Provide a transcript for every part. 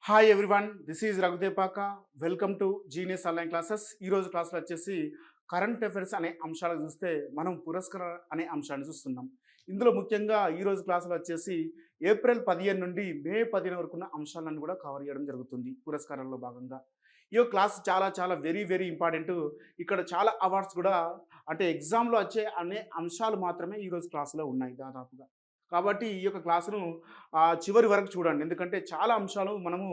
Hi everyone, this is Raghu Depaka. Welcome to genius online classes. ఈరోజు క్లాస్లో వచ్చేసి కరెంట్ అఫైర్స్ అనే అంశాలు చూస్తే మనం పురస్కార అనే అంశాన్ని చూస్తున్నాం. ఇందులో ముఖ్యంగా ఈరోజు క్లాసులో వచ్చేసి ఏప్రిల్ 15 నుండి మే 15 వరకు ఉన్న అంశాలను కూడా కవర్ చేయడం జరుగుతుంది పురస్కారాల్లో భాగంగా. ఈ యొక్క క్లాస్ చాలా చాలా వెరీ వెరీ ఇంపార్టెంట్. ఇక్కడ చాలా అవార్డ్స్ కూడా అంటే ఎగ్జామ్లో వచ్చే అనే అంశాలు మాత్రమే ఈరోజు క్లాసులో ఉన్నాయి దాదాపుగా. కాబట్టి ఈ యొక్క క్లాసును చివరి వరకు చూడండి. ఎందుకంటే చాలా అంశాలు మనము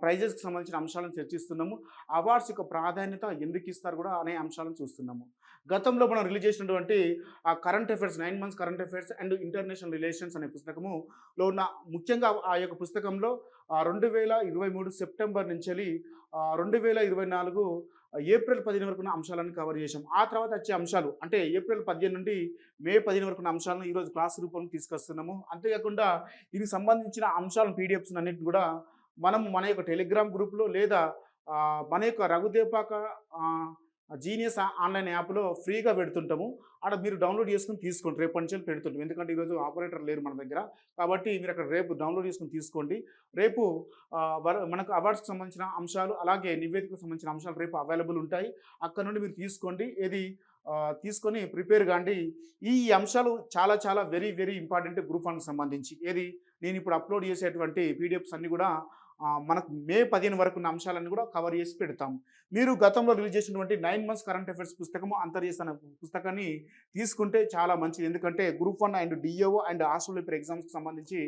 ప్రైజెస్‌కి సంబంధించిన అంశాలను చర్చిస్తున్నాము. అవార్డ్స్ యొక్క ప్రాధాన్యత ఎందుకు ఇస్తారు కూడా అనే అంశాలను చూస్తున్నాము. గతంలో మనం రిలీజ్ చేసినటువంటి current affairs 9 months current affairs and international relations అనే పుస్తకములో ఉన్న ముఖ్యంగా ఆ యొక్క పుస్తకంలో 2023 సెప్టెంబర్ నుంచెల్లి 2024 ఏప్రిల్ 15 వరకున్న అంశాలను కవర్ చేశాం. ఆ తర్వాత వచ్చే అంశాలు అంటే ఏప్రిల్ 15 నుండి మే 15 వరకున్న అంశాలను ఈరోజు క్లాస్ రూపంలో తీసుకొస్తున్నాము. అంతేకాకుండా దీనికి సంబంధించిన అంశాలను పీడిఎఫ్స్ అన్నిటిని కూడా మనం మన యొక్క టెలిగ్రామ్ గ్రూప్‌లో లేదా మన యొక్క రఘుదేపాక జీనియస్ ఆన్‌లైన్ యాప్‌లో ఫ్రీగా పెడుతుంటాము. ఆడ మీరు డౌన్‌లోడ్ చేసుకొని తీసుకోండి. రేపటి నుంచి పెడుతుంటాం. ఎందుకంటే ఈరోజు ఆపరేటర్ లేరు మన దగ్గర. కాబట్టి మీరు అక్కడ రేపు డౌన్‌లోడ్ చేసుకొని తీసుకోండి. రేపు మనకు అవార్డ్స్‌కి సంబంధించిన అంశాలు అలాగే నివేదికకు సంబంధించిన అంశాలు రేపు అవైలబుల్ ఉంటాయి. అక్కడ నుండి మీరు తీసుకోండి. తీసుకొని ప్రిపేర్ కాండి. ఈ అంశాలు చాలా చాలా వెరీ వెరీ ఇంపార్టెంట్ గ్రూప్ 1కి సంబంధించి. నేను ఇప్పుడు అప్లోడ్ చేసేటువంటి పీడిఎఫ్స్ అన్నీ కూడా మనకు మే 15 వరకు ఉన్న అంశాలన్నీ కూడా కవర్ చేసి పెడతాం. మీరు గతంలో రిలీజ్ చేసినటువంటి 9 మంత్స్ కరెంట్ అఫైర్స్ పుస్తకము అంతర్జాతీయ అనే పుస్తకాన్ని తీసుకుంటే చాలా మంచిది. ఎందుకంటే group 1 and DO and hostel వైపర్ ఎగ్జామ్స్‌కి సంబంధించి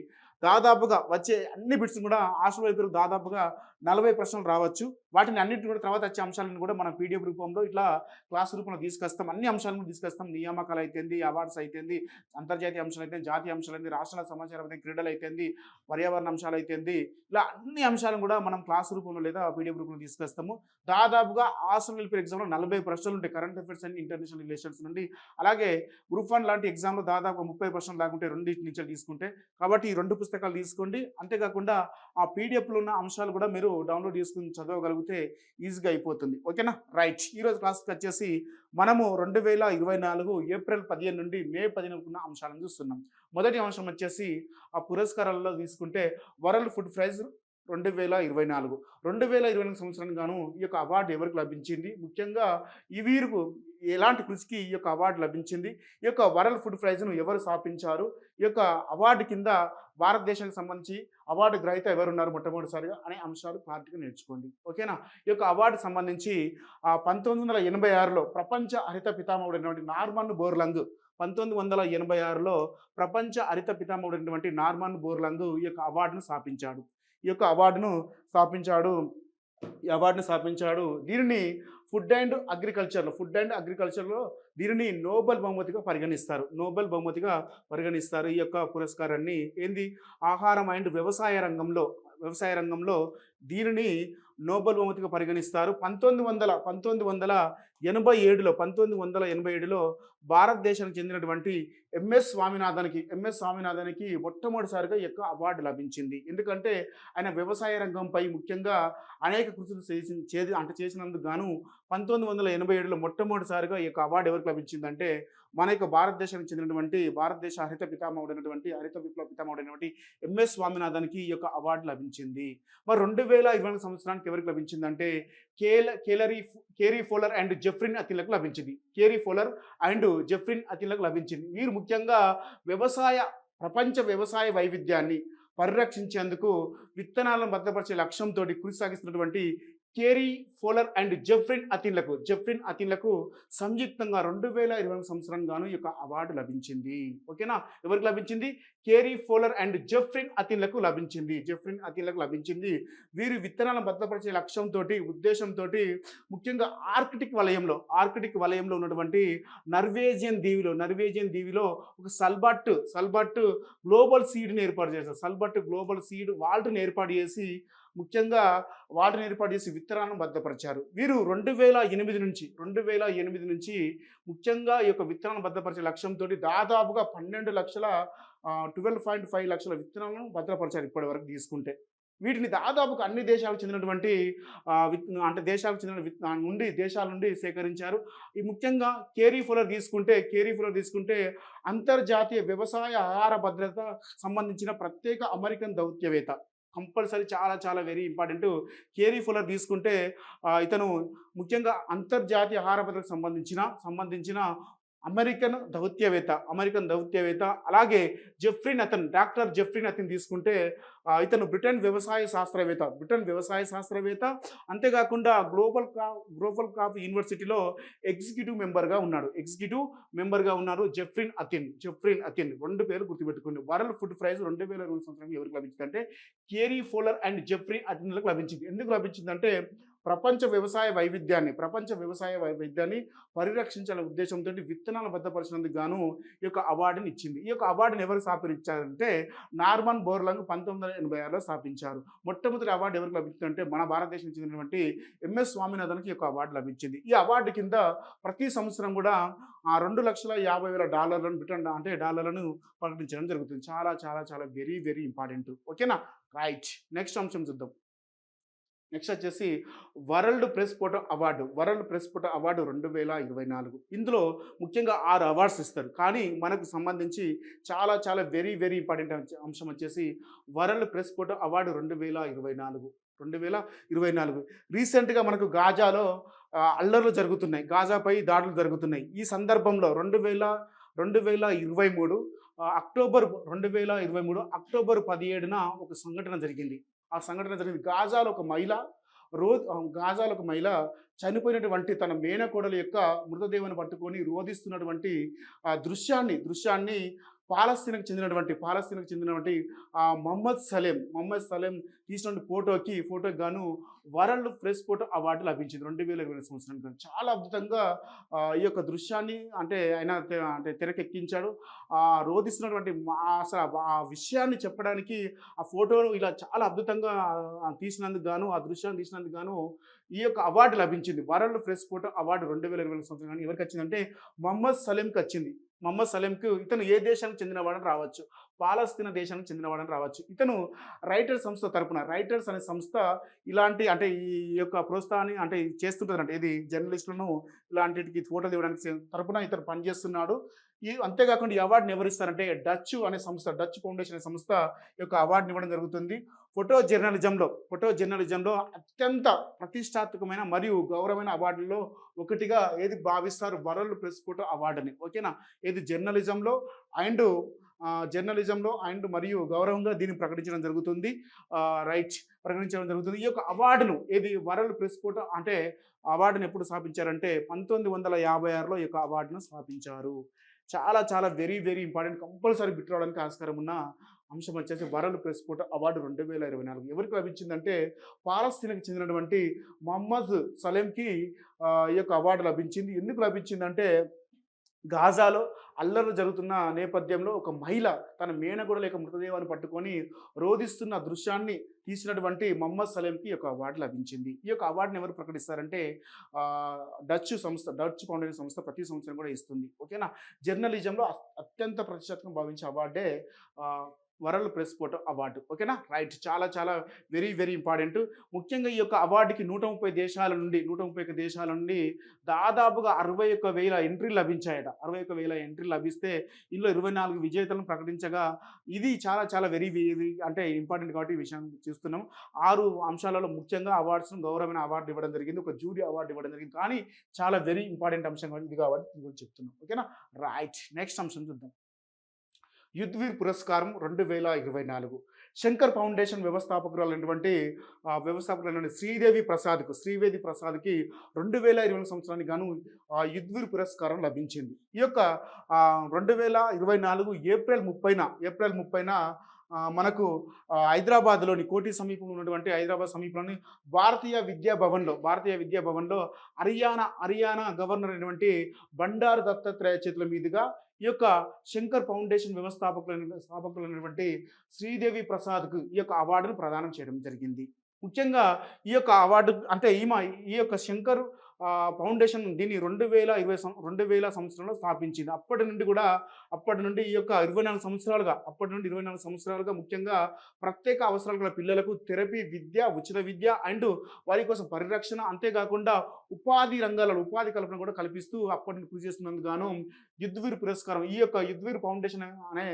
దాదాపుగా వచ్చే అన్ని బిట్స్ కూడా హాస్టల్ వైపర్ దాదాపుగా 40 ప్రశ్నలు రావచ్చు. వాటిని అన్నిటిని కూడా తర్వాత వచ్చే అంశాలను కూడా మనం పీడిఎఫ్ రూపంలో ఇట్లా క్లాస్ రూపంలో తీసుకొస్తాం. అన్ని అంశాలను తీసుకొస్తాం. నియామకాలు అయితేంది, అవార్డ్స్ అయితేంది, అంతర్జాతీయ అంశాలు అయితే, జాతీయ అంశాలైంది, రాష్ట్రాల సమాచారం అయితే, క్రీడలు అయితేంది, పర్యావరణ అంశాలు అయితేంది, ఇలా అన్ని అంశాలను కూడా మనం క్లాస్ రూపంలో లేదా పీడిఎఫ్ రూపంలో తీసుకొస్తాము. దాదాపుగా హాస్టల్ వెల్ఫేర్ ఎగ్జామ్‌లో 40 ప్రశ్నలు ఉంటాయి. Current affairs and international relations నుండి. అలాగే గ్రూప్ 1 లాంటి ఎగ్జామ్‌లో దాదాపు 30 ప్రశ్నలు లాగుంటాయి రెండిటి నుంచి తీసుకుంటే. కాబట్టి ఈ 2 పుస్తకాలు తీసుకోండి. అంతేకాకుండా ఆ పీడిఎఫ్‌లో ఉన్న అంశాలు కూడా మీరు డౌన్‌లోడ్ చేసుకొని చదవగలిగితే ఈజీగా అయిపోతుంది. ఓకేనా? రైట్. ఈరోజు క్లాస్‌కి వచ్చేసి మనము 2024 ఏప్రిల్ 15 నుండి మే 15 ఉన్న అంశాలను చూస్తున్నాం. మొదటి అంశం వచ్చేసి ఆ పురస్కారాలలో తీసుకుంటే వరల్డ్ ఫుడ్ ప్రైజ్ 2024. 2024 సంవత్సరానికి గాను ఈ యొక్క అవార్డు ఎవరికి లభించింది? ముఖ్యంగా ఈ వీరికి ఎలాంటి కృషికి ఈ యొక్క అవార్డు లభించింది? ఈ యొక్క వరల్డ్ ఫుడ్ ప్రైజ్‌ను ఎవరు స్థాపించారు? ఈ యొక్క అవార్డు కింద భారతదేశానికి సంబంధించి అవార్డు గ్రహీత ఎవరున్నారు మొట్టమొదటిసారిగా అనే అంశాలు క్లారిటీగా నేర్చుకోండి. ఓకేనా? ఈ యొక్క అవార్డుకి సంబంధించి 1986లో ప్రపంచ హరిత పితామహుడైనటువంటి నార్మన్ బోర్లంగ్ 1986లో ప్రపంచ హరిత పితామహుడైనటువంటి నార్మన్ బోర్లంగ్ ఈ యొక్క అవార్డును స్థాపించాడు. ఈ యొక్క అవార్డును స్థాపించాడు. దీనిని ఫుడ్ అండ్ అగ్రికల్చర్‌లో దీనిని నోబెల్ బహుమతిగా పరిగణిస్తారు. ఈ యొక్క పురస్కారాన్ని ఆహారం అండ్ వ్యవసాయ రంగంలో దీనిని నోబెల్ బహుమతిగా పరిగణిస్తారు. 1987లో భారతదేశానికి చెందినటువంటి ఎంఎస్ స్వామినాథన్‌కి మొట్టమొదటిసారిగా ఈ యొక్క అవార్డు లభించింది. ఎందుకంటే ఆయన వ్యవసాయ రంగంపై ముఖ్యంగా అనేక కృషులు చేసినందుకు గాను 1987లో మొట్టమొదటిసారిగా ఈ యొక్క అవార్డు ఎవరికి లభించిందంటే మన యొక్క భారతదేశానికి చెందినటువంటి భారతదేశ హరిత విప్లవ పితామహుడైనటువంటి ఎంఎస్ స్వామినాథన్‌కి ఈ యొక్క అవార్డు లభించింది. మరి 2024 సంవత్సరానికి ఎవరికి లభించిందంటే కేరీ ఫోలర్ అండ్ జెఫ్రిన్ అతిన్‌లకు లభించింది. వీరు ముఖ్యంగా ప్రపంచ వ్యవసాయ వైవిధ్యాన్ని పరిరక్షించేందుకు విత్తనాలను భద్రపరిచే లక్ష్యంతోటి కృషి సాగిస్తున్నటువంటి కేరీ ఫోలర్ అండ్ జెఫ్రిన్ అతిన్‌లకు సంయుక్తంగా 2024 సంవత్సరానికి గాను ఈ యొక్క అవార్డు లభించింది. ఓకేనా? ఎవరికి లభించింది? కేరీ ఫోలర్ అండ్ జెఫ్రిన్ అతిన్‌లకు లభించింది. వీరు విత్తనాలను భద్రపరిచే ఉద్దేశంతోటి ముఖ్యంగా ఆర్కిటిక్ వలయంలో ఉన్నటువంటి నార్వేజియన్ దీవిలో ఒక సల్బర్ట్ గ్లోబల్ సీడ్‌ని ఏర్పాటు చేశారు. వాల్ట్‌ని ఏర్పాటు చేసి ముఖ్యంగా విత్తనాలను భద్రపరిచారు. వీరు 2008 నుంచి ముఖ్యంగా ఈ యొక్క విత్తనాలను భద్రపరిచే లక్ష్యంతో దాదాపుగా 12.5 లక్షల విత్తనాలను భద్రపరిచారు ఇప్పటి వరకు తీసుకుంటే. వీటిని దాదాపుగా అన్ని దేశాలకు చెందినటువంటి దేశాల నుండి సేకరించారు. ఈ ముఖ్యంగా కేరీ ఫోలర్ తీసుకుంటే అంతర్జాతీయ వ్యవసాయ ఆహార భద్రత సంబంధించిన ప్రత్యేక అమెరికన్ దౌత్యవేత్త. కంపల్సరీ చాలా చాలా వెరీ ఇంపార్టెంట్. కేరీ ఫుల్లర్ తీసుకుంటే ఇతను ముఖ్యంగా అంతర్జాతీయ ఆహార భద్రతకు సంబంధించిన అమెరికన్ దౌత్యవేత్త. అలాగే డాక్టర్ జెఫ్రీ నథన్ తీసుకుంటే ఇతను బ్రిటన్ వ్యవసాయ శాస్త్రవేత్త. అంతేకాకుండా గ్లోబల్ క్రాప్ యూనివర్సిటీలో ఎగ్జిక్యూటివ్ మెంబర్గా ఉన్నారు జెఫ్రిన్ అథిన్ 2 పేర్లు గుర్తుపెట్టుకోండి. వరల్డ్ ఫుడ్ ప్రైజ్ 2020 సంవత్సరంలో ఎవరికి లభించిందంటే కేరీ ఫోలర్ అండ్ జెఫ్రిన్ అథిన్లకు లభించింది. ఎందుకు లభించిందంటే ప్రపంచ వ్యవసాయ వైవిధ్యాన్ని పరిరక్షించాలనే ఉద్దేశంతో విత్తనాలు భద్రపరిచినందుకు గాను ఈ యొక్క అవార్డుని ఇచ్చింది. ఈ యొక్క అవార్డుని ఎవరు స్థాపించారంటే నార్మన్ బోర్లాంగ్ 1986లో స్థాపించారు. మొట్టమొదటి అవార్డు ఎవరికి లభించిందంటే మన భారతదేశం చెందినటువంటి ఎంఎస్ స్వామినాథన్కి ఈ యొక్క అవార్డు లభించింది. ఈ అవార్డు కింద ప్రతి సంవత్సరం కూడా $2,50,000 డాలర్లను ప్రకటించడం జరుగుతుంది. చాలా చాలా చాలా వెరీ వెరీ ఇంపార్టెంట్. ఓకేనా, రైట్. నెక్స్ట్ అంశం చూద్దాం. నెక్స్ట్ వచ్చేసి వరల్డ్ ప్రెస్ ఫోటో అవార్డు 2024. ఇందులో ముఖ్యంగా 6 అవార్డ్స్ ఇస్తారు. కానీ మనకు సంబంధించి చాలా చాలా వెరీ వెరీ ఇంపార్టెంట్ అంశం వచ్చేసి వరల్డ్ ప్రెస్ ఫోటో అవార్డు 2024. రీసెంట్గా మనకు గాజాలో అల్లర్లు జరుగుతున్నాయి, గాజాపై దాడులు జరుగుతున్నాయి. ఈ సందర్భంలో 2023 అక్టోబర్ 17న ఒక సంఘటన జరిగింది. గాజాలో ఒక మహిళ చనిపోయినటువంటి తన మేనకోడల యొక్క మృతదేహాన్ని పట్టుకొని రోధిస్తున్నటువంటి దృశ్యాన్ని పాలస్తీనాకు చెందినటువంటి మొహమ్మద్ సలేం తీసినటువంటి ఫోటోకి గాను వరల్డ్ ప్రెస్ ఫోటో అవార్డు లభించింది 2020 సంవత్సరానికి. చాలా అద్భుతంగా ఈ యొక్క దృశ్యాన్ని ఆయన తెరకెక్కించాడు. రోధిస్తున్నటువంటి అసలు ఆ విషయాన్ని చెప్పడానికి ఆ ఫోటోను ఇలా చాలా అద్భుతంగా తీసినందుకు గాను, ఆ దృశ్యాన్ని తీసినందుకు గాను ఈ యొక్క అవార్డు లభించింది. వరల్డ్ ప్రెస్ ఫోటో అవార్డు 2020 సంవత్సరం ఎవరికి వచ్చిందంటే మొహమ్మద్ సలేంకి వచ్చింది. మొహమ్మద్ సలేంకు ఇతను ఏ దేశానికి చెందినవాడని రావచ్చు, పాలస్తీనా దేశానికి చెందినవాడని రావచ్చు. ఇతను రైటర్స్ అనే సంస్థ ఇలాంటి ఈ యొక్క ప్రోత్సాహాన్ని చేస్తుంటుందంట. ఇది జర్నలిస్టులను ఇలాంటికి ఫోటోలు ఇవ్వడానికి తరపున ఇతను పనిచేస్తున్నాడు. అంతేకాకుండా ఈ అవార్డుని ఎవరిస్తారంటే డచ్ ఫౌండేషన్ అనే సంస్థ యొక్క అవార్డుని ఇవ్వడం జరుగుతుంది. ఫోటో జర్నలిజంలో అత్యంత ప్రతిష్టాత్మకమైన మరియు గౌరవమైన అవార్డుల్లో ఒకటిగా ఏది భావిస్తారు వరల్డ్ ప్రెస్ ఫోటో అవార్డుని. ఓకేనా, ఏది జర్నలిజంలో అండ్ మరియు గౌరవంగా దీన్ని ప్రకటించడం జరుగుతుంది. ఈ యొక్క అవార్డును ఏది వరల్డ్ ప్రెస్ ఫోటో అవార్డును ఎప్పుడు స్థాపించారంటే 1956లో ఈ యొక్క అవార్డును స్థాపించారు. చాలా చాలా very very important, compulsory bit రావడానికి ఆస్కారం ఉన్న అంశం వచ్చేసి వరల్డ్ ప్రెస్ ఫోటో అవార్డు 2024 ఎవరికి లభించిందంటే పాలస్తీనాకు చెందినటువంటి మొహమ్మద్ సలేంకి ఈ యొక్క అవార్డు లభించింది. ఎందుకు లభించిందంటే గాజాలో అల్లర్లు జరుగుతున్న నేపథ్యంలో ఒక మహిళ తన మేనగోడల యొక్క మృతదేహాన్ని పట్టుకొని రోధిస్తున్న దృశ్యాన్ని తీసినటువంటి మొహమ్మద్ సలేంకి ఈ యొక్క అవార్డు లభించింది. ఈ యొక్క అవార్డుని ఎవరు ప్రకటిస్తారంటే డచ్ ఫౌండేషన్ సంస్థ ప్రతి సంవత్సరం కూడా ఇస్తుంది. ఓకేనా, జర్నలిజంలో అత్యంత ప్రతిష్టాత్మకంగా భావించే అవార్డే వరల్డ్ ప్రెస్ ఫోటో అవార్డు. ఓకేనా, రైట్. చాలా చాలా వెరీ వెరీ ఇంపార్టెంట్. ముఖ్యంగా ఈ యొక్క అవార్డుకి 131 దేశాల నుండి దాదాపుగా 61,000 ఎంట్రీలు లభించాయట. 61,000 ఎంట్రీలు లభిస్తే ఇందులో 24 విజేతలను ప్రకటించగా ఇది చాలా చాలా వెరీ వెరీ ఇంపార్టెంట్ కాబట్టి ఈ విషయం చూస్తున్నాం. 6 అంశాలలో ముఖ్యంగా గౌరవమైన అవార్డు ఇవ్వడం జరిగింది, ఒక జూరీ అవార్డు ఇవ్వడం జరిగింది. కానీ చాలా వెరీ ఇంపార్టెంట్ అంశం ఇది కాబట్టి చెప్తున్నాం. ఓకేనా, రైట్. నెక్స్ట్ అంశం చూద్దాం. యుద్ధ్వీర్ పురస్కారం 2024 శంకర్ ఫౌండేషన్ వ్యవస్థాపకురాలైనటువంటి శ్రీదేవి ప్రసాద్కి 2020 సంవత్సరానికి గాను యుద్ధ్వీర్ పురస్కారం లభించింది. ఈ యొక్క 2024 ఏప్రిల్ 30న మనకు హైదరాబాద్లోని కోటి సమీపంలో ఉన్నటువంటి హైదరాబాద్ సమీపంలోని భారతీయ విద్యాభవన్లో హర్యానా గవర్నర్ అయినటువంటి బండారు దత్తాత్రేయ చేతుల మీదుగా ఈ యొక్క శంకర్ ఫౌండేషన్ స్థాపకులైనటువంటి శ్రీదేవి ప్రసాద్కు ఈ యొక్క అవార్డును ప్రదానం చేయడం జరిగింది. ముఖ్యంగా ఈ యొక్క అవార్డు ఈ యొక్క శంకర్ ఫౌండేషన్ దీన్ని 2000 సంవత్సరంలో స్థాపించింది. అప్పటి నుండి ఈ యొక్క 24 సంవత్సరాలుగా ముఖ్యంగా ప్రత్యేక అవసరాలు గల పిల్లలకు థెరపీ విద్య, ఉచిత విద్య అండ్ వారి కోసం పరిరక్షణ, అంతేకాకుండా ఉపాధి కల్పన కూడా కల్పిస్తూ అప్పటి నుండి కృషి చేస్తున్నందుకు గాను యుద్ధ్వీర్ పురస్కారం ఈ యొక్క యుద్ధ్వీర్ ఫౌండేషన్ అనే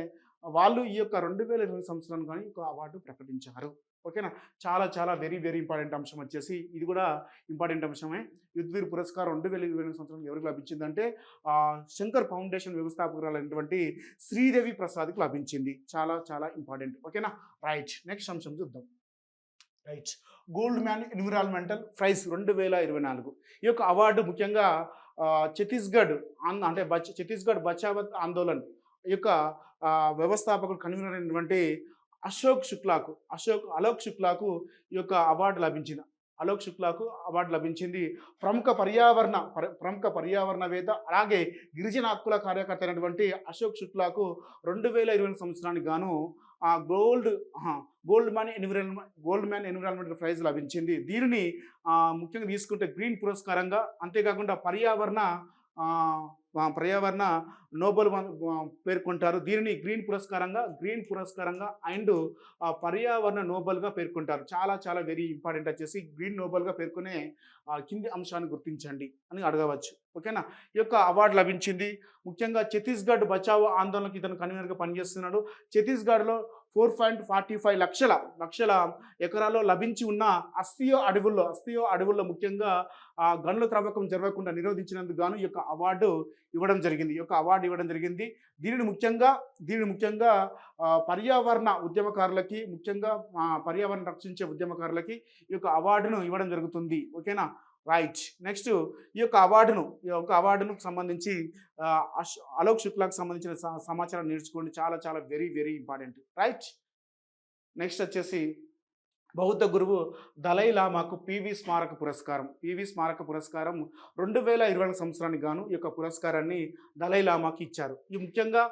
వాళ్ళు ఈ యొక్క 2020 సంవత్సరానికి కానీ ఒక అవార్డు ప్రకటించారు. ఓకేనా. చాలా చాలా వెరీ వెరీ ఇంపార్టెంట్ అంశం వచ్చేసి ఇది కూడా ఇంపార్టెంట్ అంశమే. యుద్ధ్వీర్ పురస్కారం 2022 సంవత్సరం ఎవరికి లభించిందంటే శంకర్ ఫౌండేషన్ వ్యవస్థాపకురాలైనటువంటి శ్రీదేవి ప్రసాద్కి లభించింది. చాలా చాలా ఇంపార్టెంట్. ఓకేనా. రైట్, నెక్స్ట్ అంశం చూద్దాం. Right, Goldman environmental prize 2024. ఈ యొక్క అవార్డు ముఖ్యంగా ఛత్తీస్గఢ్ అంటే ఛత్తీస్గఢ్ బచావత్ ఆందోళన్ ఈ యొక్క వ్యవస్థాపకుడు కన్వీనర్ అయినటువంటి అలోక్ శుక్లాకు ఈ యొక్క అవార్డు లభించింది. అవార్డు లభించింది. ప్రముఖ పర్యావరణవేత్త అలాగే గిరిజన హక్కుల కార్యకర్త అయినటువంటి అశోక్ శుక్లాకు 2020 సంవత్సరానికి గాను గోల్డ్ మ్యాన్ ఎన్విరాన్మెంటల్ ప్రైజ్ లభించింది. దీనిని ముఖ్యంగా తీసుకుంటే గ్రీన్ పురస్కారంగా, అంతేకాకుండా పర్యావరణ నోబెల్ పేర్కొంటారు. దీనిని గ్రీన్ పురస్కారంగా అండ్ పర్యావరణ నోబెల్గా పేర్కొంటారు. చాలా చాలా వెరీ ఇంపార్టెంట్ వచ్చేసి గ్రీన్ నోబెల్గా పేర్కొనే కింది అంశాన్ని గుర్తించండి అని అడగవచ్చు. ఓకేనా. ఈ యొక్క అవార్డు లభించింది. ముఖ్యంగా ఛత్తీస్గఢ్ బచావో ఆందోళనకి ఇతను కన్వీనర్గా పనిచేస్తున్నాడు. ఛత్తీస్గఢ్లో 4.45 లక్షల ఎకరాల్లో లభించి ఉన్న అస్థియో అడవుల్లో ముఖ్యంగా గనుల త్రవ్వకం జరగకుండా నిరోధించినందుకు గాను ఈ యొక్క అవార్డు ఇవ్వడం జరిగింది. దీనిని ముఖ్యంగా పర్యావరణ ఉద్యమకారులకి, ముఖ్యంగా పర్యావరణ రక్షించే ఉద్యమకారులకి ఈ యొక్క అవార్డును ఇవ్వడం జరుగుతుంది. ఓకేనా. రైట్, నెక్స్ట్ ఈ యొక్క అవార్డును సంబంధించి అలోక్ శుక్లాకు సంబంధించిన సమాచారం నేర్చుకోండి. చాలా చాలా very very important. Right, next వచ్చేసి బౌద్ధ గురువు దలై లామాకు పివి స్మారక పురస్కారం 2020 సంవత్సరానికి గాను ఈ యొక్క పురస్కారాన్ని దలై లామాకి ఇచ్చారు. ఈ ముఖ్యంగా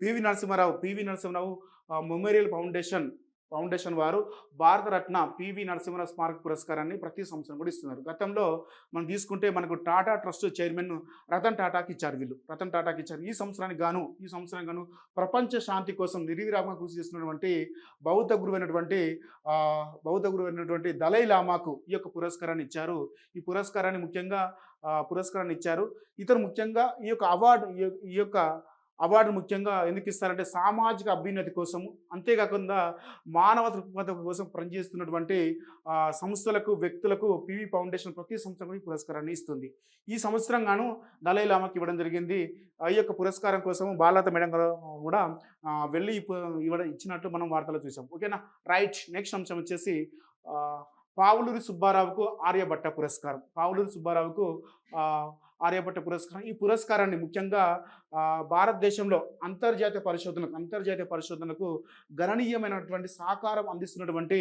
పివి నరసింహారావు మెమోరియల్ ఫౌండేషన్ వారు భారతరత్న పివి నరసింహారావు స్మారక పురస్కారాన్ని ప్రతి సంవత్సరం కూడా ఇస్తున్నారు. గతంలో మనం తీసుకుంటే మనకు టాటా ట్రస్ట్ చైర్మన్ రతన్ టాటాకి ఇచ్చారు. ఈ సంవత్సరానికి గాను ప్రపంచ శాంతి కోసం నిర్విరామంగా కృషి చేస్తున్నటువంటి బౌద్ధ గురువు అయినటువంటి దలై లామాకు ఈ యొక్క పురస్కారాన్ని ఇచ్చారు. ఈ పురస్కారాన్ని ఇచ్చారు. ఇతను ముఖ్యంగా ఈ యొక్క అవార్డు ముఖ్యంగా ఎందుకు ఇస్తారంటే సామాజిక అభ్యున్నతి కోసం, అంతేకాకుండా మానవ దృక్పథం కోసం పనిచేస్తున్నటువంటి సంస్థలకు, వ్యక్తులకు పివి ఫౌండేషన్ ప్రతి సంవత్సరం ఈ పురస్కారాన్ని ఇస్తుంది. ఈ సంవత్సరం గాను దలై లామాకి ఇవ్వడం జరిగింది. ఈ యొక్క పురస్కారం కోసం బాలలత మేడం కూడా వెళ్ళి ఇచ్చినట్లు మనం వార్తలు చూసాం. ఓకేనా. రైట్, నెక్స్ట్ అంశం వచ్చేసి పావులూరి సుబ్బారావుకు ఆర్యభట్ట పురస్కారం. ఈ పురస్కారాన్ని ముఖ్యంగా భారతదేశంలో అంతర్జాతీయ పరిశోధనలకు గణనీయమైనటువంటి సహకారం అందిస్తున్నటువంటి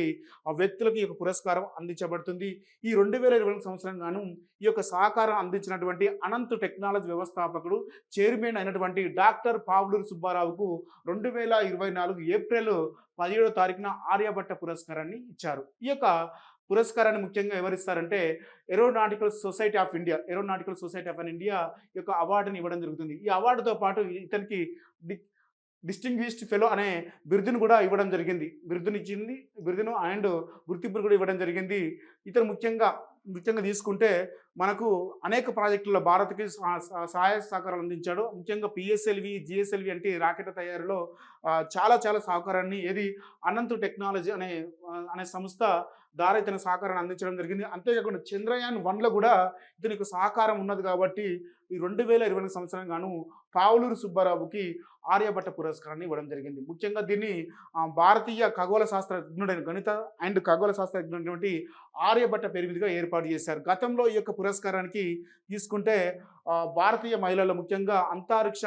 వ్యక్తులకు ఈ యొక్క పురస్కారం అందించబడుతుంది. ఈ 2020 సంవత్సరం గాను ఈ యొక్క సహకారం అందించినటువంటి అనంత్ టెక్నాలజీ వ్యవస్థాపకుడు, చైర్మన్ అయినటువంటి డాక్టర్ పావులూరి సుబ్బారావుకు 2024 ఏప్రిల్ 17వ తారీఖున ఆర్యభట్ట పురస్కారాన్ని ఇచ్చారు. ఈ యొక్క పురస్కారాన్ని ముఖ్యంగా ఎవరిస్తారంటే ఏరోనాటికల్ సొసైటీ ఆఫ్ ఇండియా ఈ యొక్క అవార్డుని ఇవ్వడం జరుగుతుంది. ఈ అవార్డుతో పాటు ఇతనికి డిస్టింగ్విష్డ్ ఫెలో అనే బిరుదును కూడా ఇవ్వడం జరిగింది. బిరుదును అండ్ గుర్తింపును కూడా ఇవ్వడం జరిగింది. ఇతను ముఖ్యంగా తీసుకుంటే మనకు అనేక ప్రాజెక్టుల్లో భారత్కి సహాయ సహకారాలు అందించాడు. ముఖ్యంగా పిఎస్ఎల్వి, జిఎస్ఎల్వి అంటే రాకెట్ తయారీలో చాలా చాలా సహకారాన్ని అనంత్ టెక్నాలజీ అనే సంస్థ ద్వారా ఇతని సహకారాన్ని అందించడం జరిగింది. అంతేకాకుండా చంద్రయాన్ 1లో కూడా ఇతనికి సహకారం ఉన్నది కాబట్టి ఈ 2020 సంవత్సరం గాను పావులూరి సుబ్బారావుకి ఆర్యభట్ట పురస్కారాన్ని ఇవ్వడం జరిగింది. ముఖ్యంగా దీన్ని భారతీయ ఖగోళ శాస్త్రజ్ఞుడైన గణిత అండ్ ఖగోళ శాస్త్రజ్ఞుడైనటువంటి ఆర్యభట్ట పేరు మీదుగా ఏర్పాటు చేశారు. గతంలో ఈ యొక్క పురస్కారానికి తీసుకుంటే భారతీయ మహిళలు ముఖ్యంగా అంతరిక్ష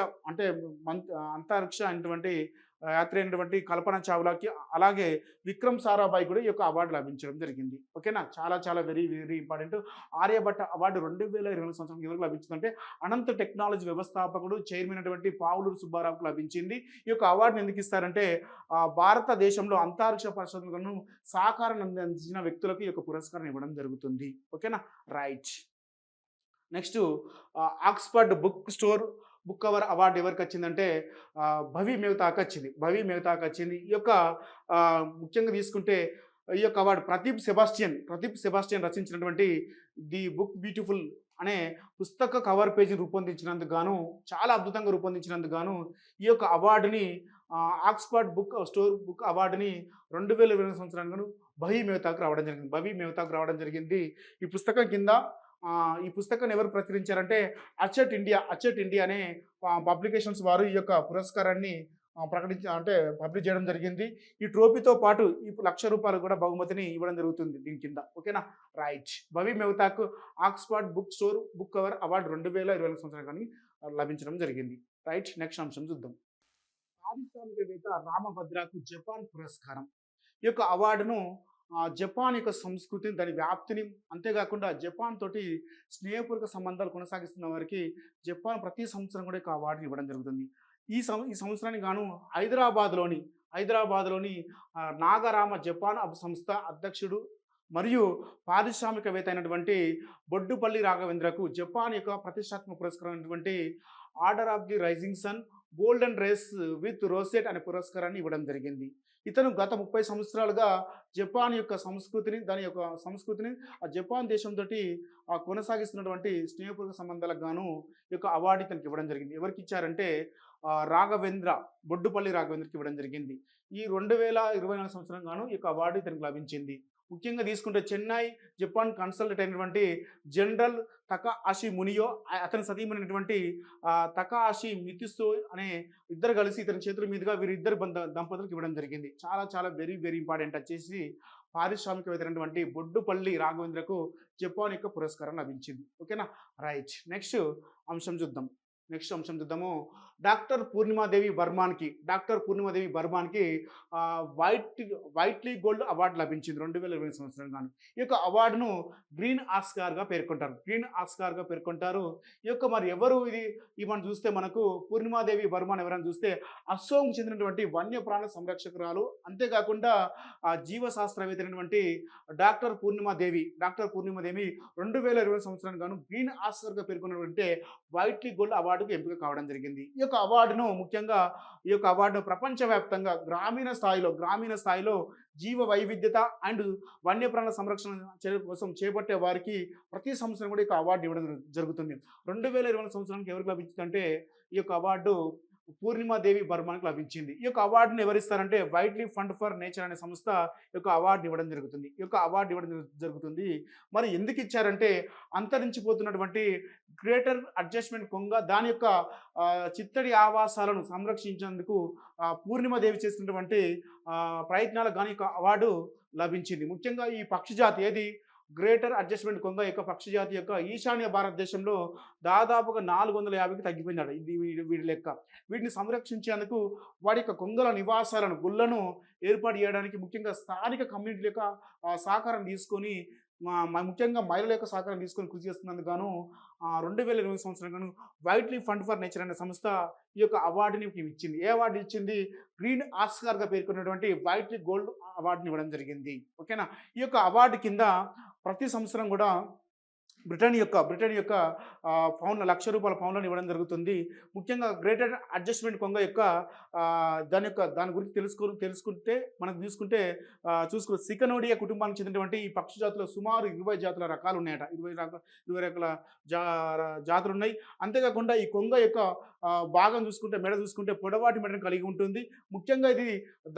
అయినటువంటి యాత్ర అయినటువంటి కల్పన చావ్లాకి, అలాగే విక్రమ్ సారాభాయ్ కూడా ఈ యొక్క అవార్డు లభించడం జరిగింది. ఓకేనా. చాలా చాలా very very important. Aryabhata award 2020 సంవత్సరం ఎవరికి లభించిందంటే అనంత్ టెక్నాలజీ వ్యవస్థాపకుడు, చైర్మన్ అయినటువంటి పావులూరి సుబ్బారావుకు లభించింది. ఈ యొక్క అవార్డును ఎందుకు ఇస్తారంటే భారతదేశంలో అంతరిక్ష పరిశోధనలను సహకారం అందించిన వ్యక్తులకు ఈ యొక్క పురస్కారం ఇవ్వడం జరుగుతుంది. ఓకేనా. Right, next Oxford book cover award ఎవరికి వచ్చిందంటే భవి మెహతాకి వచ్చింది. ఈ యొక్క ముఖ్యంగా తీసుకుంటే ఈ యొక్క అవార్డు ప్రదీప్ సెబాస్టియన్ రచించినటువంటి ది బుక్ బ్యూటిఫుల్ అనే పుస్తక కవర్ పేజీని రూపొందించినందుకు గాను, చాలా అద్భుతంగా రూపొందించినందుకు గాను ఈ యొక్క అవార్డుని ఆక్స్ఫర్డ్ స్టోర్ బుక్ అవార్డుని 2020 సంవత్సరానికి బహీ మెహతాకు రావడం జరిగింది. బహీ మెహతాకు రావడం జరిగింది. ఈ పుస్తకం కింద ఈ పుస్తకాన్ని ఎవరు ప్రచురించారంటే అచెట్ ఇండియా అనే పబ్లికేషన్స్ వారు ఈ యొక్క పురస్కారాన్ని అంటే పబ్లిష్ చేయడం జరిగింది. ఈ ట్రోఫీతో పాటు ఈ ₹1,00,000 కూడా బహుమతిని ఇవ్వడం జరుగుతుంది దీని కింద. ఓకేనా? రైట్. బవి మెహతాకు Oxford book store book cover award 2020 సంవత్సరానికి లభించడం జరిగింది. రైట్. నెక్స్ట్ అంశం చూద్దాం. పారిశ్రామికవేత్త రామభద్రకు జపాన్ పురస్కారం. ఈ యొక్క అవార్డును జపాన్ యొక్క సంస్కృతిని, దాని వ్యాప్తిని, అంతేకాకుండా జపాన్ తోటి స్నేహపూర్వక సంబంధాలు కొనసాగిస్తున్న వారికి జపాన్ ప్రతి సంవత్సరం కూడా ఈ యొక్క అవార్డుని ఇవ్వడం జరుగుతుంది. ఈ సంవత్సరానికి గాను హైదరాబాద్లోని నాగరామ జపాన్ సంస్థ అధ్యక్షుడు మరియు పారిశ్రామికవేత్త అయినటువంటి బొడ్డుపల్లి రాఘవేంద్రకు జపాన్ యొక్క ప్రతిష్టాత్మక పురస్కారం అయినటువంటి Order of the Rising Sun Golden Rays with Rosette అనే పురస్కారాన్ని ఇవ్వడం జరిగింది. ఇతను గత 30 సంవత్సరాలుగా జపాన్ యొక్క సంస్కృతిని ఆ జపాన్ దేశంతో కొనసాగిస్తున్నటువంటి స్నేహపూర్వక సంబంధాలకు గాను ఈ యొక్క అవార్డు ఇతనికి ఇవ్వడం జరిగింది. ఎవరికి ఇచ్చారంటే బొడ్డుపల్లి రాఘవేంద్రకి ఇవ్వడం జరిగింది. ఈ 2024 సంవత్సరం గాను ఈ యొక్క అవార్డు ఇతనికి లభించింది. ముఖ్యంగా తీసుకుంటే చెన్నై జపాన్ కన్సల్టెంట్ అయినటువంటి జనరల్ తకాషి మునియో, అతని సతీమైనటువంటి తకాషి మితిసో అనే ఇద్దరు కలిసి ఇతని చేతుల మీదుగా వీరిద్దరు దంపతులకు ఇవ్వడం జరిగింది. చాలా చాలా వెరీ వెరీ ఇంపార్టెంట్ వచ్చేసి పారిశ్రామికవేత్తైనటువంటి బొడ్డుపల్లి రాఘవేంద్రకు జపాన్ యొక్క పురస్కారం లభించింది. ఓకేనా? రైట్. నెక్స్ట్ అంశం చూద్దాము. డాక్టర్ పూర్ణిమాదేవి బర్మాన్కి వైట్లీ గోల్డ్ అవార్డు లభించింది 2020 సంవత్సరం గాను. ఈ యొక్క అవార్డును గ్రీన్ ఆస్కార్గా పేర్కొంటారు. ఈ యొక్క మరి ఎవరు ఇది మనం చూస్తే మనకు పూర్ణిమాదేవి బర్మాన్ ఎవరైనా చూస్తే అస్సోంకు చెందినటువంటి వన్యప్రాణ సంరక్షకురాలు, అంతేకాకుండా జీవశాస్త్రవేత్త అయినటువంటి డాక్టర్ పూర్ణిమాదేవి 2020 సంవత్సరానికి గాను గ్రీన్ ఆస్కార్గా పేర్కొన్నటువంటి వైట్లీ గోల్డ్ అవార్డుకు ఎంపిక కావడం జరిగింది. ఈ యొక్క అవార్డును ప్రపంచవ్యాప్తంగా గ్రామీణ స్థాయిలో జీవ వైవిధ్యత అండ్ వన్యప్రాణ సంరక్షణ చర్య కోసం చేపట్టే వారికి ప్రతి సంవత్సరం కూడా ఈ యొక్క అవార్డు ఇవ్వడం జరుగుతుంది. 2020 సంవత్సరానికి ఎవరికి లభించిందంటే ఈ యొక్క అవార్డు పూర్ణిమాదేవి బర్మాన్కి లభించింది. ఈ యొక్క అవార్డును ఎవరిస్తారంటే వైట్లీ ఫండ్ ఫర్ నేచర్ అనే సంస్థ ఈ యొక్క అవార్డు ఇవ్వడం జరుగుతుంది. మరి ఎందుకు ఇచ్చారంటే అంతరించిపోతున్నటువంటి గ్రేటర్ అడ్జస్ట్మెంట్ కొంగ దాని యొక్క చిత్తడి ఆవాసాలను సంరక్షించేందుకు పూర్ణిమాదేవి చేసినటువంటి ప్రయత్నాలకు గాని అవార్డు లభించింది. ముఖ్యంగా ఈ పక్షి జాతి గ్రేటర్ అడ్జస్ట్మెంట్ కొంగ యొక్క పక్షి జాతి యొక్క ఈశాన్య భారతదేశంలో దాదాపుగా 450కి తగ్గిపోయిందట వీడి లెక్క. వీటిని సంరక్షించేందుకు వాడి యొక్క కొంగల నివాసాలను గుళ్ళను ఏర్పాటు చేయడానికి ముఖ్యంగా స్థానిక కమ్యూనిటీ యొక్క సహకారం తీసుకొని ముఖ్యంగా మహిళల యొక్క సహకారం తీసుకొని కృషి చేస్తున్నందుకు గాను 2020 సంవత్సరం గాను వైట్లీ ఫండ్ ఫర్ నేచర్ అనే సంస్థ ఈ యొక్క అవార్డుని ఇచ్చింది. ఏ అవార్డు ఇచ్చింది? గ్రీన్ ఆస్కార్గా పేర్కొన్నటువంటి వైట్లీ గోల్డ్ అవార్డుని ఇవ్వడం జరిగింది. ఓకేనా? ఈ యొక్క అవార్డు కింద ప్రతి సంవత్సరం కూడా బ్రిటన్ యొక్క ₹1,00,000 పౌండ్లను ఇవ్వడం జరుగుతుంది. ముఖ్యంగా గ్రేటర్ అడ్జస్ట్మెంట్ కొంగ యొక్క దాని గురించి తెలుసుకుంటే మనకు చూసుకుంటే సికనోడియా కుటుంబానికి చెందినటువంటి ఈ పక్షి జాతులు సుమారు 20 జాతుల రకాలు ఉన్నాయట. 20 రకాల జాతులు ఉన్నాయి. అంతేకాకుండా ఈ కొంగ యొక్క భాగం మెడ చూసుకుంటే పొడవాటి మెడను కలిగి ఉంటుంది. ముఖ్యంగా ఇది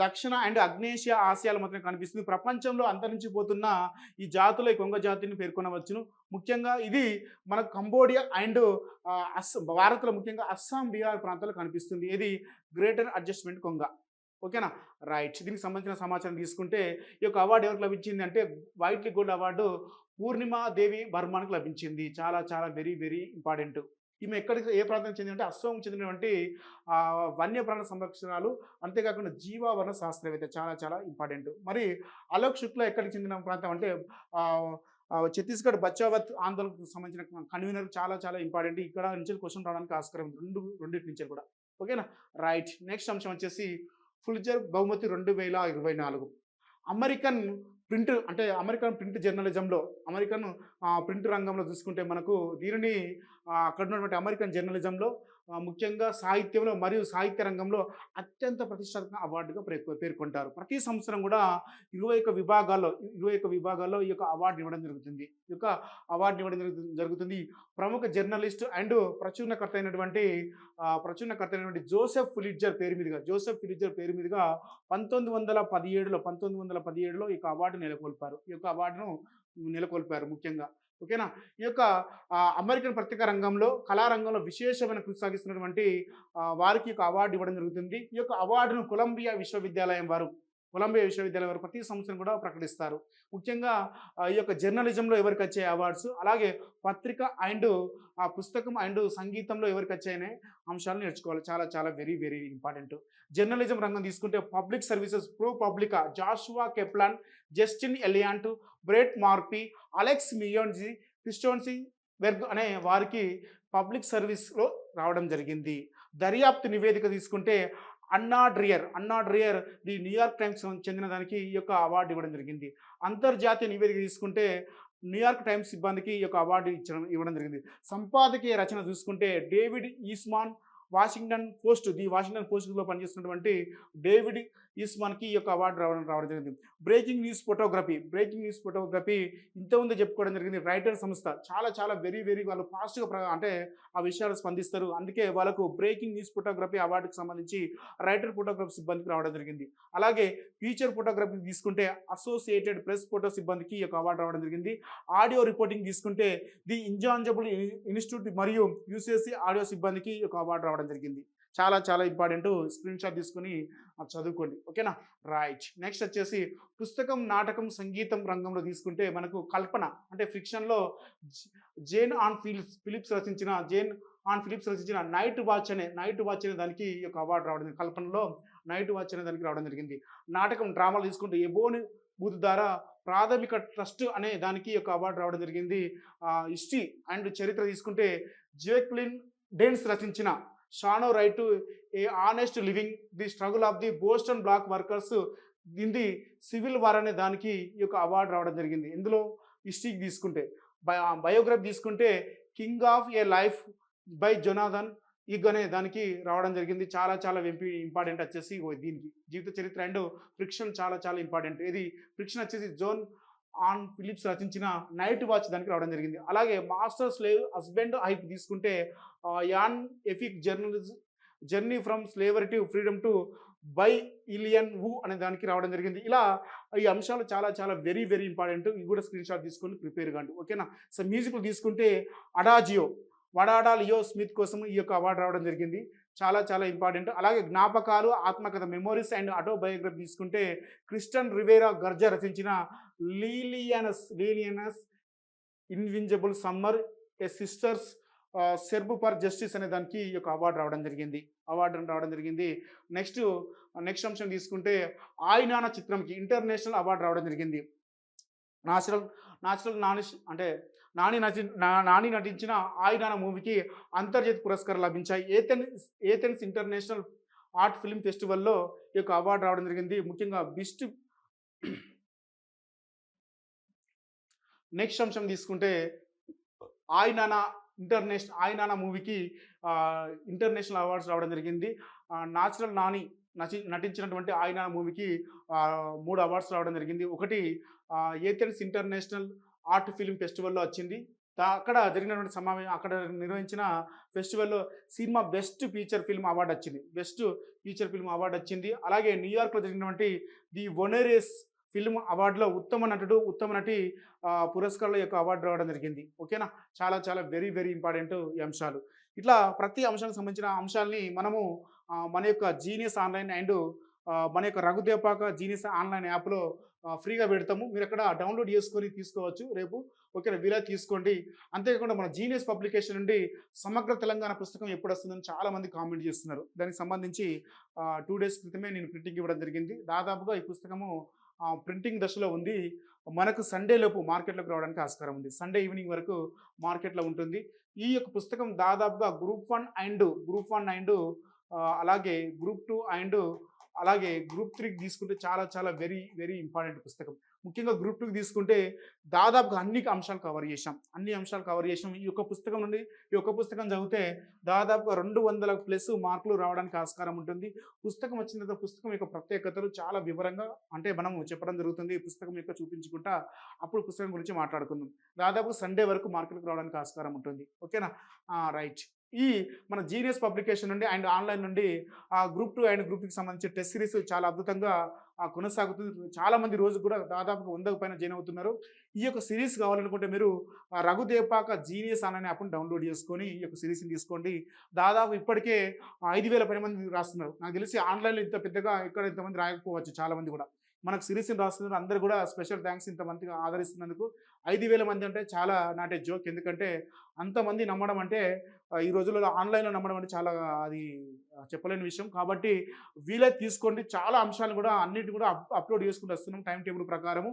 దక్షిణ అండ్ ఆగ్నేషియా ఆసియాలో మాత్రమే కనిపిస్తుంది. ప్రపంచంలో అంతరించిపోతున్న ఈ జాతుల ఈ కొంగ జాతిని పేర్కొనవచ్చును. ముఖ్యంగా ఇది మన కంబోడియా అండ్ భారత్లో ముఖ్యంగా అస్సాం, బీహార్ ప్రాంతాల్లో కనిపిస్తుంది. ఇది గ్రేటర్ అడ్జస్ట్మెంట్ కొంగ. ఓకేనా? రైట్. దీనికి సంబంధించిన సమాచారం తీసుకుంటే ఈ యొక్క అవార్డు ఎవరికి లభించింది అంటే వైట్లీ గోల్డ్ అవార్డు పూర్ణిమాదేవి బర్మాన్కి లభించింది. చాలా చాలా వెరీ వెరీ ఇంపార్టెంట్. ఈమె ఏ ప్రాంతానికి చెందినంటే అస్సోంకు చెందినటువంటి వన్యప్రాణ సంరక్షణాలు, అంతేకాకుండా జీవావరణ శాస్త్రవేత్త. చాలా చాలా ఇంపార్టెంట్. మరి అలోక్ శుక్లా ఎక్కడికి చెందిన ప్రాంతం అంటే ఛత్తీస్గఢ్ బచావత్ ఆందోళనకు సంబంధించిన కన్వీనర్. చాలా చాలా ఇంపార్టెంట్. ఇక్కడ నుంచి క్వశ్చన్ రావడానికి ఆస్కారం రెండింటి నుంచి కూడా. ఓకేనా? రైట్. నెక్స్ట్ అంశం వచ్చేసి ఫుల్జర్ బహుమతి 2024. అమెరికన్ ప్రింట్ జర్నలిజంలో ప్రింట్ రంగంలో చూసుకుంటే మనకు దీనిని అక్కడ ఉన్నటువంటి అమెరికన్ జర్నలిజంలో ముఖ్యంగా సాహిత్యంలో మరియు సాహిత్య రంగంలో అత్యంత ప్రతిష్టాత్మక అవార్డుగా పేర్కొంటారు. ప్రతి సంవత్సరం కూడా 21 విభాగాల్లో ఈ యొక్క అవార్డు ఇవ్వడం జరుగుతుంది. ఈ యొక్క అవార్డు ఇవ్వడం జరుగుతుంది. ప్రముఖ జర్నలిస్ట్ అండ్ ప్రచురణకర్త అయినటువంటి జోసెఫ్ ఫిలిట్జర్ పేరు మీదుగా 1917లో ఈ యొక్క అవార్డు నెలకొల్పారు. ఈ యొక్క అవార్డును నెలకొల్పారు ముఖ్యంగా. ఓకేనా? ఈ యొక్క అమెరికన్ పత్రికా రంగంలో, కళారంగంలో విశేషమైన కృషి సాగిస్తున్నటువంటి వారికి ఈ యొక్క అవార్డు ఇవ్వడం జరుగుతుంది. ఈ యొక్క అవార్డును కొలంబియా విశ్వవిద్యాలయం వారు ప్రతి సంవత్సరం కూడా ప్రకటిస్తారు. ముఖ్యంగా ఈ యొక్క జర్నలిజంలో ఎవరికి వచ్చే అవార్డ్స్, అలాగే పత్రిక అండ్ పుస్తకం అండ్ సంగీతంలో ఎవరికి వచ్చాయనే అంశాలు నేర్చుకోవాలి. చాలా చాలా వెరీ వెరీ ఇంపార్టెంట్. జర్నలిజం రంగం తీసుకుంటే public services ProPublica, Joshua Kaplan, Justin Elliott, Brett Murphy, Alex Mierjeski, Kirsten Berg అనే వారికి పబ్లిక్ సర్వీస్లో రావడం జరిగింది. దర్యాప్తు నివేదిక తీసుకుంటే అన్నా డ్రియర్ ది న్యూయార్క్ టైమ్స్ చెందిన దానికి ఈ యొక్క అవార్డు ఇవ్వడం జరిగింది. అంతర్జాతీయ నివేదిక తీసుకుంటే న్యూయార్క్ టైమ్స్ సిబ్బందికి ఈ యొక్క అవార్డు ఇవ్వడం జరిగింది. సంపాదకీయ రచన చూసుకుంటే డేవిడ్ ఈస్మాన్, వాషింగ్టన్ పోస్ట్లో పనిచేస్తున్నటువంటి డేవిడ్ ఈస్మాన్కి ఈ యొక్క అవార్డు రావడం జరిగింది. బ్రేకింగ్ న్యూస్ ఫోటోగ్రఫీ ఇంతకుముందు చెప్పుకోవడం జరిగింది. రైటర్ సంస్థ చాలా చాలా వెరీ వెరీ వాళ్ళు ఫాస్ట్గా అంటే ఆ విషయాలు స్పందిస్తారు. అందుకే వాళ్ళకు బ్రేకింగ్ న్యూస్ ఫోటోగ్రఫీ అవార్డుకి సంబంధించి రైటర్ ఫోటోగ్రఫీ సిబ్బందికి రావడం జరిగింది. అలాగే ఫీచర్ ఫోటోగ్రఫీ తీసుకుంటే అసోసియేటెడ్ ప్రెస్ ఫోటో సిబ్బందికి ఈ యొక్క అవార్డు రావడం జరిగింది. ఆడియో రిపోర్టింగ్ తీసుకుంటే ది ఇంజాంజబుల్ ఇన్స్టిట్యూట్ మరియు యూసీఎస్సీ ఆడియో సిబ్బందికి ఈ యొక్క అవార్డు రావడం జరిగింది. చాలా చాలా ఇంపార్టెంట్. స్క్రీన్ షాట్ తీసుకొని చదువుకోండి. ఓకేనా? రైట్. నెక్స్ట్ వచ్చేసి పుస్తకం, నాటకం, సంగీతం రంగంలో తీసుకుంటే మనకు కల్పన అంటే ఫిక్షన్లో జేన్ ఆన్ ఫిలిప్స్ రచించిన నైట్ వాచ్ అనే దానికి ఈ యొక్క అవార్డు రావడం జరిగింది. కల్పనలో నైట్ వాచ్ అనే దానికి రావడం జరిగింది. నాటకం, డ్రామాలు తీసుకుంటే ఎబోని బూత్ ద్వారా ప్రాథమిక ట్రస్ట్ అనే దానికి ఈ యొక్క అవార్డు రావడం జరిగింది. హిస్టరీ అండ్ చరిత్ర తీసుకుంటే జేక్లిన్ డెన్స్ రచించిన no right to a honest living, the struggle of the Boston black workers in the civil war అనే దానికి ఈ యొక్క అవార్డు రావడం జరిగింది. ఇందులో హిస్టరీకి తీసుకుంటే బయోగ్రఫీ తీసుకుంటే king of a life by Jonathan Eig అనే దానికి రావడం జరిగింది. చాలా చాలా ఇంపార్టెంట్ వచ్చేసి దీనికి జీవిత చరిత్ర అండ్ ఫ్రిక్షన్ చాలా చాలా ఇంపార్టెంట్. ఇది ఫ్రిక్షన్ వచ్చేసి జోన్ ఆన్ ఫిలిప్స్ రచించిన నైట్ వాచ్ దానికి రావడం జరిగింది. అలాగే మాస్టర్ స్లేవ్ హస్బెండ్ హైప్ తీసుకుంటే an epic journey from slavery to freedom to by Ilyon Woo అనే దానికి రావడం జరిగింది. ఇలా ఈ అంశాలు చాలా చాలా వెరీ వెరీ ఇంపార్టెంట్. ఇవి కూడా స్క్రీన్ షాట్ తీసుకొని ప్రిపేర్ కాండి. ఓకేనా? సో మ్యూజిక్లు తీసుకుంటే వడాడా లియో స్మిత్ కోసం ఈ యొక్క అవార్డు రావడం జరిగింది. చాలా చాలా ఇంపార్టెంట్. అలాగే జ్ఞాపకాలు, ఆత్మకథ, మెమోరీస్ అండ్ ఆటోబయోగ్రఫీ తీసుకుంటే క్రిస్టన్ రివేరా గర్జా రచించిన Liliana's invincible summer a sister's search for justice అనే దానికి ఈ యొక్క అవార్డు రావడం జరిగింది. నెక్స్ట్ అంశం తీసుకుంటే ఆయనాన చిత్రంకి ఇంటర్నేషనల్ అవార్డు రావడం జరిగింది. నాని నటించిన ఆయనాన మూవీకి అంతర్జాతీయ పురస్కారాలు లభించాయి. ఏథెన్స్ ఇంటర్నేషనల్ ఆర్ట్ ఫిల్మ్ ఫెస్టివల్లో ఈ యొక్క అవార్డు రావడం జరిగింది. ముఖ్యంగా నెక్స్ట్ అంశం తీసుకుంటే ఆయనాన మూవీకి ఇంటర్నేషనల్ అవార్డ్స్ రావడం జరిగింది. నాని నటించినటువంటి ఆయనాన మూవీకి 3 అవార్డ్స్ రావడం జరిగింది. ఒకటి ఏథెన్స్ ఇంటర్నేషనల్ ఆర్ట్ ఫిల్మ్ ఫెస్టివల్లో వచ్చింది. అక్కడ జరిగినటువంటి అక్కడ నిర్వహించిన ఫెస్టివల్లో సినిమా బెస్ట్ ఫీచర్ ఫిల్మ్ అవార్డు వచ్చింది. అలాగే న్యూయార్క్లో జరిగినటువంటి ది వొనెరేస్ ఫిల్మ్ అవార్డులో ఉత్తమ నటి పురస్కారాల యొక్క అవార్డు రావడం జరిగింది. ఓకేనా? చాలా చాలా వెరీ వెరీ ఇంపార్టెంట్ ఈ అంశాలు. ఇట్లా ప్రతి అంశానికి సంబంధించిన అంశాలని మనము మన యొక్క జీనియస్ ఆన్లైన్ అండ్ మన యొక్క రఘుదేపాక జీనియస్ ఆన్లైన్ యాప్లో ఫ్రీగా పెడతాము. మీరు అక్కడ డౌన్లోడ్ చేసుకొని తీసుకోవచ్చు రేపు. ఓకేనా? వీలైతే తీసుకోండి. అంతేకాకుండా మన జీనియస్ పబ్లికేషన్ నుండి సమగ్ర తెలంగాణ పుస్తకం ఎప్పుడు వస్తుందని చాలామంది కామెంట్ చేస్తున్నారు. దానికి సంబంధించి 2 డేస్ క్రితమే నేను ప్రింటింగ్ ఇవ్వడం జరిగింది. దాదాపుగా ఈ పుస్తకము ప్రింటింగ్ దశలో ఉంది. మనకు సండే లోపు మార్కెట్లోకి రావడానికి ఆస్కారం ఉంది. సండే ఈవినింగ్ వరకు మార్కెట్లో ఉంటుంది. ఈ యొక్క పుస్తకం దాదాపుగా గ్రూప్ 1 అండ్ అలాగే గ్రూప్ 2 అండ్ అలాగే గ్రూప్ 3 తీసుకుంటే చాలా చాలా వెరీ వెరీ ఇంపార్టెంట్ పుస్తకం. ముఖ్యంగా గ్రూప్ 2కి తీసుకుంటే దాదాపుగా అన్ని అంశాలు కవర్ చేశాం. అన్ని అంశాలు కవర్ చేసాం. ఈ యొక్క పుస్తకం నుండి ఈ యొక్క పుస్తకం చదివితే దాదాపుగా 200 ప్లస్ మార్కులు రావడానికి ఆస్కారం ఉంటుంది. పుస్తకం వచ్చిన తర్వాత పుస్తకం యొక్క ప్రత్యేకతలు చాలా వివరంగా అంటే మనం చెప్పడం జరుగుతుంది. ఈ పుస్తకం యొక్క చూపించుకుంటా అప్పుడు పుస్తకం గురించి మాట్లాడుకుందాం. దాదాపు సండే వరకు మార్కులకు రావడానికి ఆస్కారం ఉంటుంది. ఓకేనా? రైట్. ఈ మన జీనియస్ పబ్లికేషన్ నుండి అండ్ ఆన్‌లైన్ నుండి గ్రూప్ 2 అండ్ గ్రూప్ 3కి సంబంధించి టెస్ట్ సిరీస్ చాలా అద్భుతంగా కొనసాగుతుంది. చాలామంది రోజుకి కూడా దాదాపుగా 100కు పైన జాయిన్ అవుతున్నారు. ఈ యొక్క సిరీస్ కావాలనుకుంటే మీరు రఘుదేపాక జీనియస్ అనే యాప్‌ని డౌన్‌లోడ్ చేసుకొని ఈ యొక్క సిరీస్‌ని తీసుకోండి. దాదాపు ఇప్పటికే 5,000 పైన మంది రాస్తున్నారు. నాకు తెలిసి ఆన్‌లైన్‌లో ఇంత పెద్దగా ఇక్కడ ఇంతమంది రాయకపోవచ్చు చాలామంది కూడా. మనకు సిరీస్‌ని రాస్తున్నారు. అందరూ కూడా స్పెషల్ థాంక్స్ ఇంతమందిగా ఆదరిస్తున్నందుకు. 5,000 మంది అంటే చాలా నాట్ ఏ జోక్. ఎందుకంటే అంతమంది నమ్మడం అంటే ఈ రోజుల్లో ఆన్‌లైన్‌లో నమ్మడం అంటే చాలా అది చెప్పలేని విషయం. కాబట్టి వీలైతే తీసుకోండి. చాలా అంశాలు కూడా అన్నిటిని కూడా అప్‌లోడ్ చేసుకుంటూ వస్తున్నాం టైమ్ టేబుల్ ప్రకారము.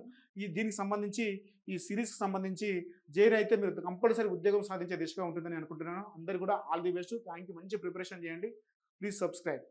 దీనికి సంబంధించి ఈ సీరీస్‌కి సంబంధించి జైన్ అయితే మీరు కంపల్సరీ ఉద్యోగం సాధించే దిశగా ఉంటుందని అనుకుంటున్నాను. అందరూ కూడా all the best. Thank you. మంచి ప్రిపరేషన్ చేయండి. Please subscribe.